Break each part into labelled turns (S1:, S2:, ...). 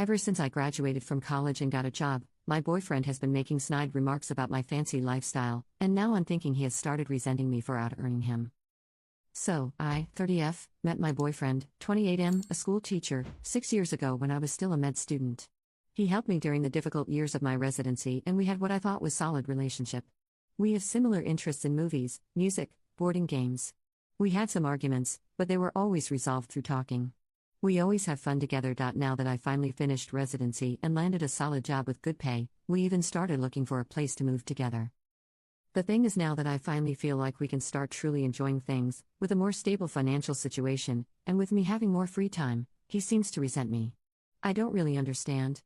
S1: Ever since I graduated from college and got a job, my boyfriend has been making snide remarks about my fancy lifestyle, and now I'm thinking he has started resenting me for out-earning him. So, I, 30F, met my boyfriend, 28M, a school teacher, 6 years ago when I was still a med student. He helped me during the difficult years of my residency, and we had what I thought was solid relationship. We have similar interests in movies, music, boarding games. We had some arguments, but they were always resolved through talking. We always have fun together. Now that I finally finished residency and landed a solid job with good pay, we even started looking for a place to move together. The thing is, now that I finally feel like we can start truly enjoying things, with a more stable financial situation, and with me having more free time, he seems to resent me. I don't really understand.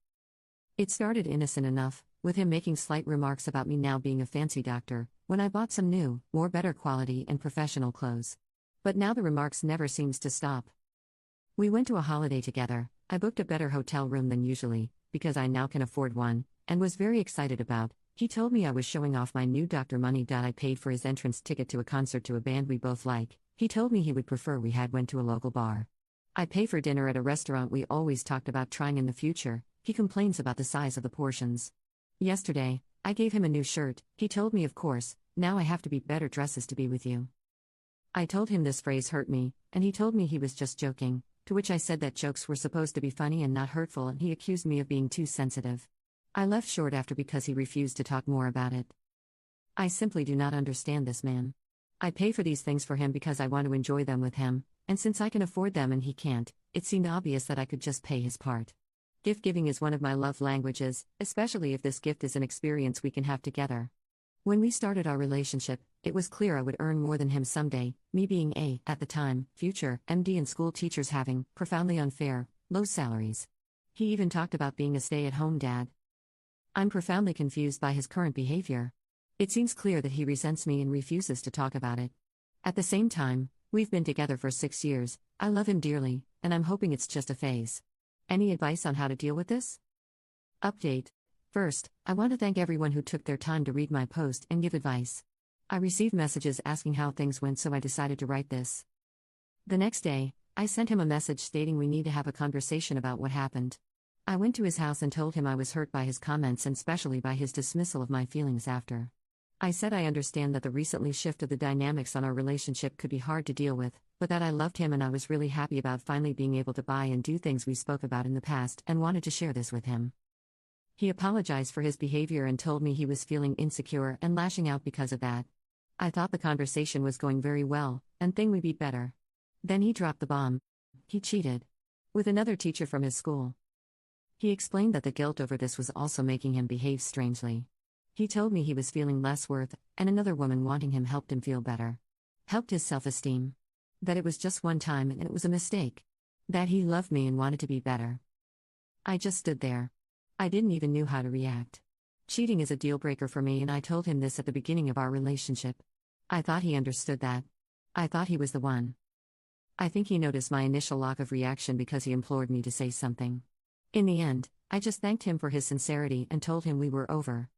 S1: It started innocent enough, with him making slight remarks about me now being a fancy doctor, when I bought some new, more better quality and professional clothes. But now the remarks never seems to stop. We went to a holiday together. I booked a better hotel room than usually, because I now can afford one, and was very excited about. He told me I was showing off my new doctor money. I paid for his entrance ticket to a concert to a band we both like. He told me he would prefer we had went to a local bar. I pay for dinner at a restaurant we always talked about trying in the future. He complains about the size of the portions. Yesterday, I gave him a new shirt. He told me, of course, now I have to be better dresses to be with you. I told him this phrase hurt me, and he told me he was just joking, to which I said that jokes were supposed to be funny and not hurtful, and he accused me of being too sensitive. I left short after because he refused to talk more about it. I simply do not understand this man. I pay for these things for him because I want to enjoy them with him, and since I can afford them and he can't, it seemed obvious that I could just pay his part. Gift giving is one of my love languages, especially if this gift is an experience we can have together. When we started our relationship, it was clear I would earn more than him someday, me being a, at the time, future MD and school teachers having profoundly unfair, low salaries. He even talked about being a stay-at-home dad. I'm profoundly confused by his current behavior. It seems clear that he resents me and refuses to talk about it. At the same time, we've been together for 6 years, I love him dearly, and I'm hoping it's just a phase. Any advice on how to deal with this? Update. First, I want to thank everyone who took their time to read my post and give advice. I received messages asking how things went, so I decided to write this. The next day, I sent him a message stating we need to have a conversation about what happened. I went to his house and told him I was hurt by his comments and especially by his dismissal of my feelings after. I said I understand that the recently shift of the dynamics on our relationship could be hard to deal with, but that I loved him and I was really happy about finally being able to buy and do things we spoke about in the past and wanted to share this with him. He apologized for his behavior and told me he was feeling insecure and lashing out because of that. I thought the conversation was going very well, and thing would be better. Then he dropped the bomb. He cheated. With another teacher from his school. He explained that the guilt over this was also making him behave strangely. He told me he was feeling less worth, and another woman wanting him helped him feel better. Helped his self-esteem. That it was just one time and it was a mistake. That he loved me and wanted to be better. I just stood there. I didn't even know how to react. Cheating is a deal breaker for me, and I told him this at the beginning of our relationship. I thought he understood that. I thought he was the one. I think he noticed my initial lack of reaction because he implored me to say something. In the end, I just thanked him for his sincerity and told him we were over.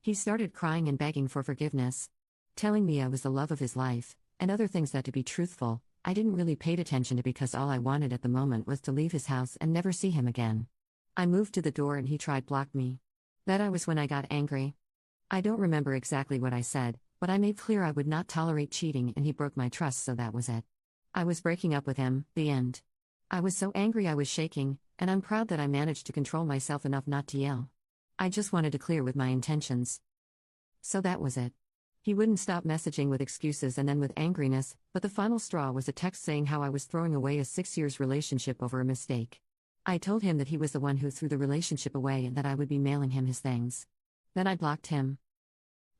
S1: He started crying and begging for forgiveness, telling me I was the love of his life, and other things that, to be truthful, I didn't really pay attention to because all I wanted at the moment was to leave his house and never see him again. I moved to the door and he tried to block me. That was when I got angry. I don't remember exactly what I said, but I made clear I would not tolerate cheating and he broke my trust, so that was it. I was breaking up with him, the end. I was so angry I was shaking, and I'm proud that I managed to control myself enough not to yell. I just wanted to clear with my intentions. So that was it. He wouldn't stop messaging with excuses and then with angriness, but the final straw was a text saying how I was throwing away a 6 years relationship over a mistake. I told him that he was the one who threw the relationship away and that I would be mailing him his things. Then I blocked him.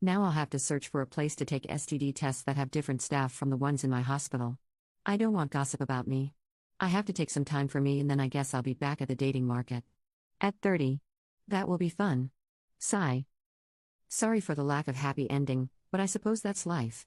S1: Now I'll have to search for a place to take STD tests that have different staff from the ones in my hospital. I don't want gossip about me. I have to take some time for me, and then I guess I'll be back at the dating market. At 30. That will be fun. Sigh. Sorry for the lack of happy ending, but I suppose that's life.